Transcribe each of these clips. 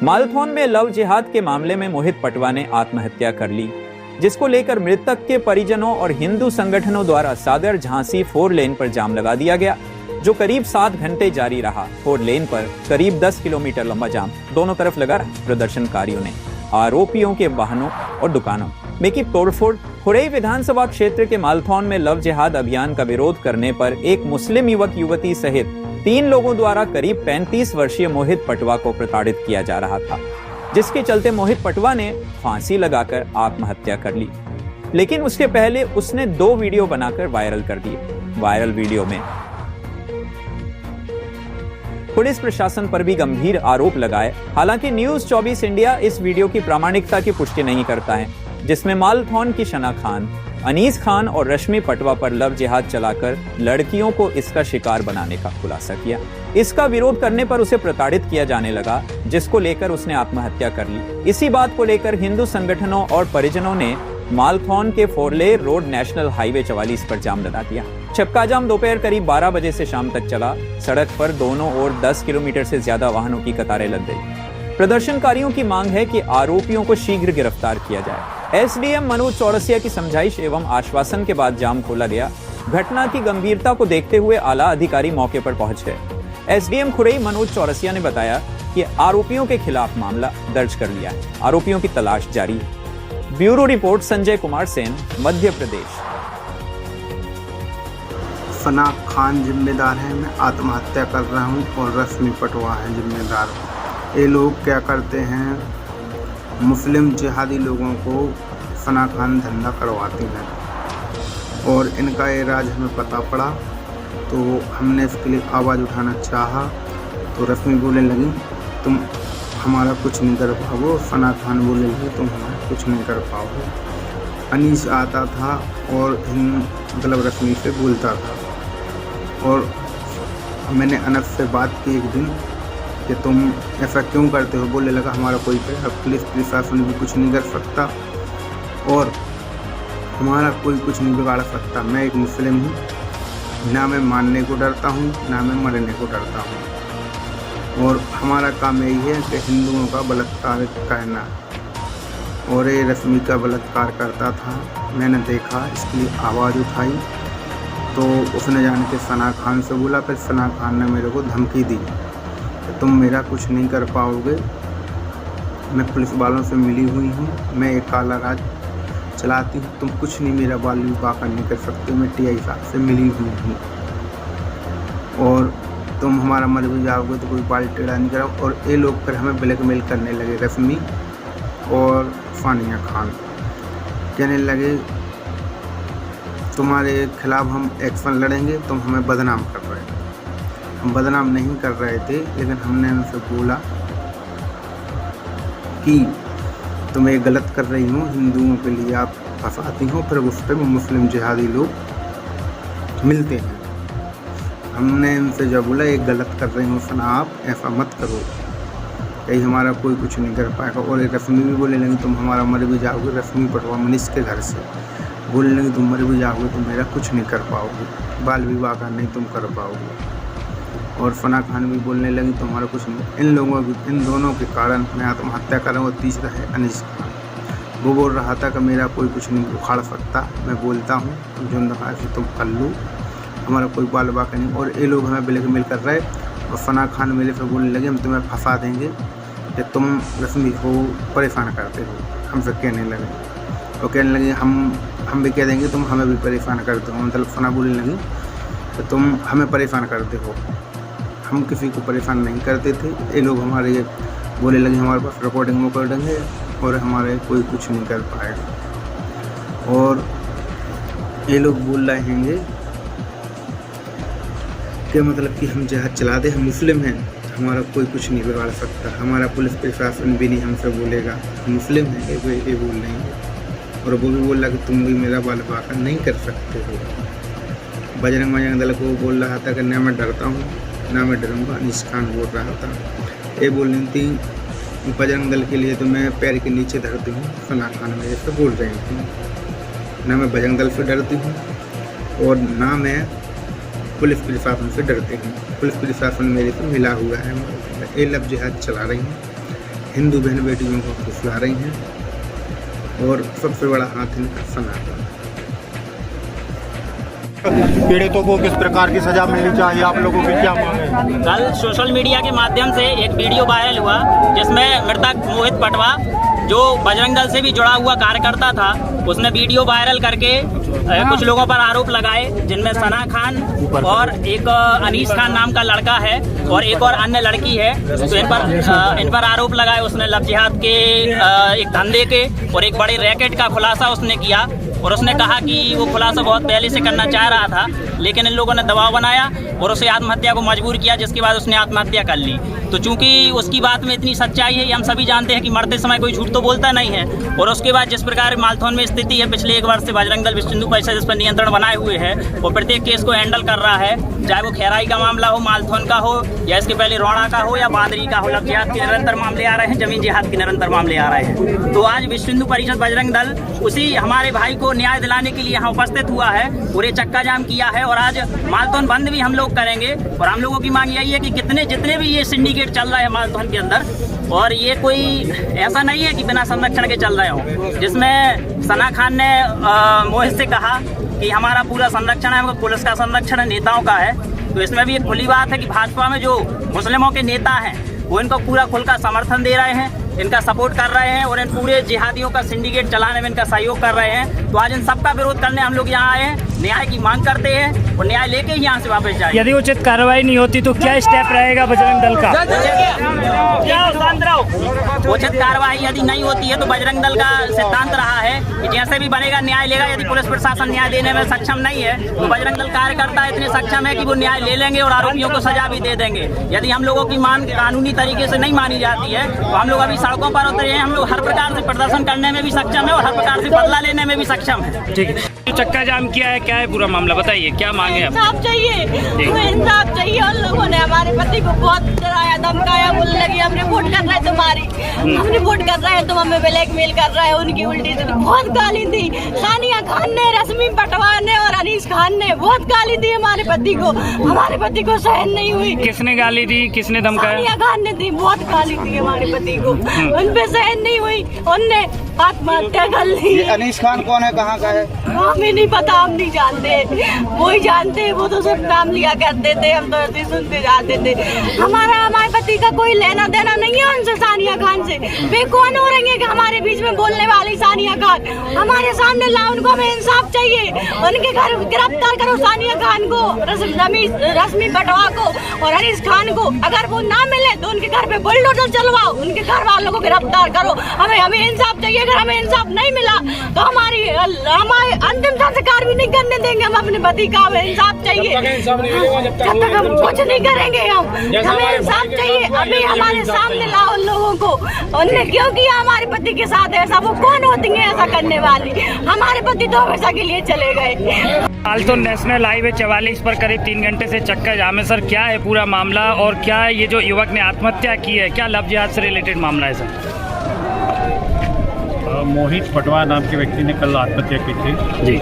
मालथौन में लव जिहाद के मामले में मोहित पटवा ने आत्महत्या कर ली, जिसको लेकर मृतक के परिजनों और हिंदू संगठनों द्वारा सागर झांसी 4 लेन पर जाम लगा दिया गया, जो करीब 7 घंटे जारी रहा। 4 लेन पर करीब 10 किलोमीटर लंबा जाम दोनों तरफ लगा रहा। प्रदर्शनकारियों ने आरोपियों के वाहनों और दुकानों में की तोड़फोड़। खुरई विधानसभा क्षेत्र के मालथौन में लव जिहाद अभियान का विरोध करने पर एक मुस्लिम युवक युवती सहित 3 लोगों द्वारा करीब 35 वर्षीय मोहित पटवा को प्रताड़ित किया जा रहा था, जिसके चलते मोहित पटवा ने फांसी लगाकर आत्महत्या कर ली। लेकिन उसके पहले उसने 2 वीडियो बनाकर वायरल कर दिए। वायरल वीडियो में पुलिस प्रशासन पर भी गंभीर आरोप लगाए। हालांकि न्यूज 24 इंडिया इस वीडियो की प्रामाणिकता की पुष्टि नहीं करता है, जिसमें मालथौन की शना खान, अनीस खान और रश्मि पटवा पर लव जिहाद चलाकर लड़कियों को इसका शिकार बनाने का खुलासा किया। इसका विरोध करने पर उसे प्रताड़ित किया जाने लगा, जिसको लेकर उसने आत्महत्या कर ली। इसी बात को लेकर हिंदू संगठनों और परिजनों ने मालथौन के 4 लेन रोड नेशनल हाईवे 44 पर जाम लगा दिया। चक्का जाम दोपहर करीब 12 बजे से शाम तक चला। सड़क पर दोनों ओर 10 किलोमीटर से ज्यादा वाहनों की कतारें लग गई। प्रदर्शनकारियों की मांग है कि आरोपियों को शीघ्र गिरफ्तार किया जाए। एसडीएम मनोज चौरसिया की समझाइश एवं आश्वासन के बाद जाम खोला गया। घटना की गंभीरता को देखते हुए आला अधिकारी मौके पर पहुंच गए। एसडीएम खुरई मनोज चौरसिया ने बताया कि आरोपियों के खिलाफ मामला दर्ज कर लिया है। आरोपियों की तलाश जारी है। Bureau report Sanjay Kumar Sen, Madhya Pradesh. सना खान जिम्मेदार है, मैं आत्महत्या कर रहा हूं, और रश्मि पटवा है जिम्मेदार। ये लोग क्या करते हैं, मुस्लिम जिहादी लोगों को सना खान धंधा करवाती हैं, और इनका ये राज हमें पता पड़ा तो हमने इसके लिए आवाज़ उठाना चाहा। तो रश्मि बोलने लगी तुम हमारा कुछ नहीं कर पाओगे, सना खान बोलने लगी तुम हमारा कुछ नहीं कर पाओगे। अनीस आता था और मतलब रश्मि से बोलता था, और मैंने अनस से बात की एक दिन कि तुम ऐसा क्यों करते हो। बोलने लगा हमारा कोई पुलिस प्रशासन भी कुछ नहीं कर सकता और हमारा कोई कुछ नहीं बिगाड़ सकता। मैं एक मुस्लिम हूँ, ना मैं मानने को डरता हूँ ना मैं मरने को डरता हूँ, और हमारा काम यही है कि हिंदुओं का बलात्कार करना। और ये रश्मि का बलात्कार करता था, मैंने देखा, इसके लिए आवाज़ उठाई। तो उसने जान के सना खान से बोला, फिर सना खान ने मेरे को धमकी दी कि तुम मेरा कुछ नहीं कर पाओगे, मैं पुलिस वालों से मिली हुई हूँ, मैं एक काला राज चलाती हूँ, तुम कुछ नहीं मेरा बाल विवाह नहीं कर सकते, मैं टीआई साहब से मिली हुई हूँ, और तुम हमारा मर भी जाओगे तो कोई बाल टेढ़ा नहीं करो। और ये लोग फिर हमें ब्लैकमेल करने लगे, रश्मि और सानिया खान। कहने लगे तुम्हारे खिलाफ हम एक्शन लड़ेंगे, तुम हमें बदनाम कर रहे हो। हम बदनाम नहीं कर रहे थे, लेकिन हमने उनसे बोला कि तुम ये गलत कर रही हो, हिंदुओं के लिए आप फंसाती हो। फिर उस पर मुस्लिम जिहादी लोग मिलते हैं। हमने उनसे जब बोला ये गलत कर रही हो सना, आप ऐसा मत करो, कहीं हमारा कोई कुछ नहीं कर पाएगा। और ये रश्मि भी बोलने लगी तुम हमारा मर भी जाओगे। रश्मि पटवा मनीष के घर से बोलने लगी तुम मर भी जाओगे, तुम मेरा कुछ नहीं कर पाओगे, बाल विवाह का नहीं तुम कर पाओगे। और सना खान भी बोलने लगी तुम्हारा कुछ नहीं। इन दोनों के कारण मैं आत्महत्या कर रहा हूँ। और तीसरा है अनीस खान, वो बोल रहा था कि मेरा कोई कुछ नहीं उखाड़ सकता, मैं बोलता हूँ जो दफा से तुम कर लो, हमारा कोई बाल विवाह का नहीं। और ये लोग हमें ब्लैकमेल कर रहे। और सना खान मेरे से बोलने लगे हम तुम्हें फंसा देंगे कि तुम रश्मि को परेशान करते हो, हमसे कहने लगे। और कहने लगे हम भी कह देंगे तुम हमें भी परेशान करते हो। मतलब सना बोलने लगी तो तुम हमें परेशान करते हो, हम किसी को परेशान नहीं करते थे। ये लोग हमारे बोलने लगे हमारे पास रिकॉर्डिंग है और हमारे कोई कुछ नहीं कर पाएगा। और ये लोग बोल रहे हैं कि मतलब कि हम जहाज चला दे, हम मुस्लिम हैं, हमारा कोई कुछ नहीं बिगाड़ सकता, हमारा पुलिस प्रशासन भी नहीं हमसे बोलेगा, मुस्लिम है ये बोल रहे हैं। और वो भी बोल रहा कि तुम भी मेरा बाल विवाह नहीं कर सकते हो। बजरंग दल को बोल रहा था कि ना मैं डरता हूँ ना मैं डरूँगा, अनीस खान बोल रहा था। ये बोल रही थी बजरंग दल के लिए तो मैं पैर के नीचे धरती हूँ, सना खान मेरे से बोल रही थी। ना मैं बजरंग दल से डरती हूँ और ना मैं पुलिस प्रशासन से डरती हूँ। पुलिस प्रशासन मेरे से मिला हुआ है, ये लव जिहाद चला रही हैं। हिंदू बहन बेटियों को फुसला रही हैं और सबसे बड़ा हाथ इनका सनातन। पीड़ितों को किस प्रकार की सजा मिलनी चाहिए, आप लोगों की क्या मांग है? कल सोशल मीडिया के माध्यम से एक वीडियो वायरल हुआ जिसमें मृतक मोहित पटवा जो बजरंग दल से भी जुड़ा हुआ कार्यकर्ता था, उसने वीडियो वायरल करके कुछ लोगों पर आरोप लगाए, जिनमें सना खान और एक अनीस खान नाम का लड़का है और एक और अन्य लड़की है। तो इन पर आरोप लगाए उसने लव जिहाद के एक धंधे के और एक बड़े रैकेट का खुलासा उसने किया। और उसने कहा कि वो खुलासा बहुत पहले से करना चाह रहा था, लेकिन इन लोगों ने दबाव बनाया और उसे आत्महत्या को मजबूर किया, जिसके बाद उसने आत्महत्या कर ली। तो चूंकि उसकी बात में इतनी सच्चाई है, हम सभी जानते हैं कि मरते समय कोई झूठ तो बोलता नहीं है। और उसके बाद जिस प्रकार मालथौन में स्थिति है, पिछले 1 वर्ष से बजरंग दल विश्व हिंदू परिषद इस पर नियंत्रण बनाए हुए है और प्रत्येक केस को हैंडल कर रहा है, चाहे वो खैराई का मामला हो, मालथौन का हो, या इसके पहले रोड़ा का हो या बांदरी का हो। लव जिहाद के निरंतर मामले आ रहे हैं, जमीन जिहाद के निरंतर मामले आ रहे हैं। तो आज विश्व हिंदू परिषद बजरंग दल उसी हमारे भाई को न्याय दिलाने के लिए यहाँ उपस्थित हुआ है, पूरे चक्का जाम किया है और आज मालथौन बंद भी हम लोग करेंगे। और हम लोगों की मांग यही है कि जितने भी ये सिंडिकेट चल रहा है मालथौन के अंदर, और ये कोई ऐसा नहीं है कि बिना संरक्षण के चल रहे हो, जिसमें सना खान ने मोहित से कहा कि हमारा पूरा संरक्षण है, पुलिस का संरक्षण है, नेताओं का है। तो इसमें भी एक खुली बात है कि भाजपा में जो मुस्लिमों के नेता हैं वो इनको पूरा खुल का समर्थन दे रहे हैं, इनका सपोर्ट कर रहे हैं और इन पूरे जिहादियों का सिंडिकेट चलाने में इनका सहयोग कर रहे हैं। तो आज इन सबका विरोध करने हम लोग यहाँ आए हैं, न्याय की मांग करते हैं और न्याय लेके ही यहाँ से वापस जाएंगे। यदि उचित कार्रवाई नहीं होती तो क्या स्टेप रहेगा बजरंग दल का? उचित कार्रवाई यदि नहीं होती है तो बजरंग दल का सिद्धांत रहा है कि जैसे भी बनेगा न्याय लेगा। यदि पुलिस प्रशासन न्याय देने में सक्षम नहीं है तो बजरंग दल कार्यकर्ता इतने सक्षम है कि वो न्याय ले लेंगे और आरोपियों को सजा भी दे देंगे। यदि हम लोगों की मांग कानूनी तरीके से नहीं मानी जाती है तो हम लोग अभी सड़कों पर उतरे हैं। हम लोग हर प्रकार से प्रदर्शन करने में भी सक्षम है और हर प्रकार से बदला लेने में भी सक्षम है। ठीक है, तो चक्का जाम किया है, क्या है पूरा मामला बताइए, क्या मांगे आप? इंसाफ चाहिए, इंसाफ चाहिए। उन लोगों ने हमारे पति को बहुत डराया, धमकाया, बोलने लगी हम रिपोर्ट कर रहे हैं तुम्हारी, हम रिपोर्ट कर रहे हैं, तुम हमें ब्लैकमेल कर रहे हो। उनकी उल्टी से बहुत गाली दी सानिया खान ने, रश्मि पटवा ने और अनीस खान ने बहुत गाली दी हमारे पति को। हमारे पति को सहन नहीं हुई। किसने गाली दी, किसने धमकाया? सानिया खान ने दी, बहुत गाली दी हमारे पति को, उन पे सहन नहीं हुई, उनने आत्महत्या कर ली। अनीस खान कौन है, कहाँ का है? हमें नहीं पता, हम नहीं जानते, वो ही जानते हैं। वो तो सब नाम लिया करते थे, हम तो ऐसे सुनते जाते थे। हमारे पति का कोई लेना देना नहीं है उनसे, सानिया खान से। वे कौन हो रही है कि हमारे बीच में बोलने वाली सानिया खान? हमारे सामने ला, उनको हमें इंसाफ चाहिए। उनके घर गिरफ्तार करो सानिया खान को, रश्मि पटवा को और अनीस खान को। अगर वो ना मिले तो उनके घर पे बुलडोजर चलवाओ, उनके घर वालों को गिरफ्तार करो। हमें इंसाफ चाहिए। अगर हमें इंसाफ नहीं मिला तो हमारे अंतिम संस्कार भी नहीं करने देंगे हम अपने पति का। हमें इंसाफ चाहिए, जब तक हम कुछ नहीं करेंगे। हमें इंसाफ चाहिए। अभी हमारे सामने लाओ उन लोगों को, उनने क्यों किया हमारे पति के साथ ऐसा? वो कौन होती है ऐसा करने वाली? हमारे पति तो हमेशा के लिए चले गए। मालथौन नेशनल हाईवे 44 पर करीब 3 घंटे से चक्का जाम है। सर, क्या है पूरा मामला और क्या ये जो युवक ने आत्महत्या की है, क्या लव जिहाद से रिलेटेड मामला है सर? मोहित पटवा नाम के व्यक्ति ने कल आत्महत्या की थी जी,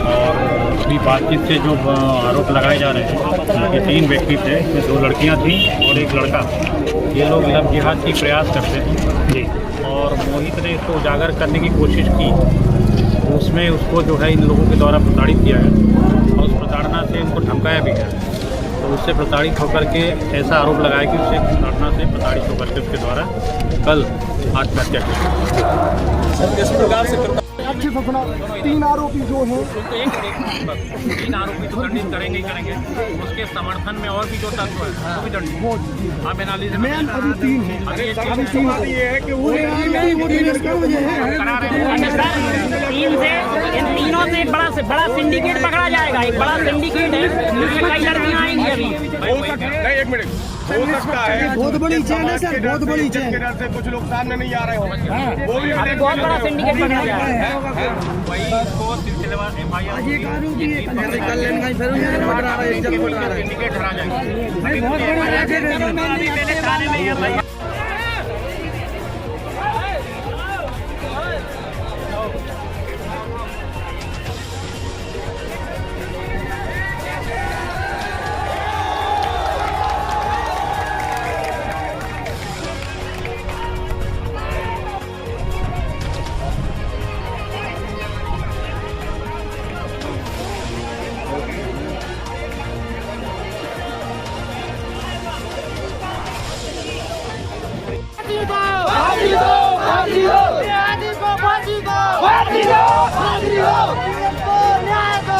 और अपनी बातचीत से जो आरोप लगाए जा रहे हैं कि 3 व्यक्ति थे, इसमें 2 लड़कियां थीं और एक लड़का। ये लोग लव जिहाद की प्रयास करते हैं जी, और मोहित ने इसको उजागर करने की कोशिश की। उसमें उसको जो है इन लोगों के द्वारा प्रताड़ित किया है और उस प्रताड़ना से उनको धमकाया भी है। तो उससे प्रताड़ित होकर के ऐसा आरोप लगाया कि उससे प्रताड़ना से प्रताड़ित होकर के उसके द्वारा कल आत्महत्या की। किस प्रकार से अच्छी सपना 3 आरोपी जो हैं, 3 आरोपी तो दंडित करेंगे ही करेंगे। उसके समर्थन में और भी जो तत्व है वो भी दंडित। आप एनालिसिस में अभी 3 है, अभी 3 ये है कि वो करा रहे हैं। इन तीनों से एक बड़ा सिंडिकेट पकड़ा जाएगा। एक बड़ा सिंडिकेट है, इसमें कई लड़कियां आएंगी। अभी नहीं, 1 मिनट, हो सकता है बहुत बड़ी चैन है सर, बहुत बड़ी चैन से कुछ लोग सामने नहीं आ रहे हो, वो भी बहुत बड़ा सिंडिकेट पकड़ा जाएगा। वही इसको सिलसिलेवार MIR सिंडिकेट हरा जाएंगे। फांसी दो, फांसी दो, न्याय दो,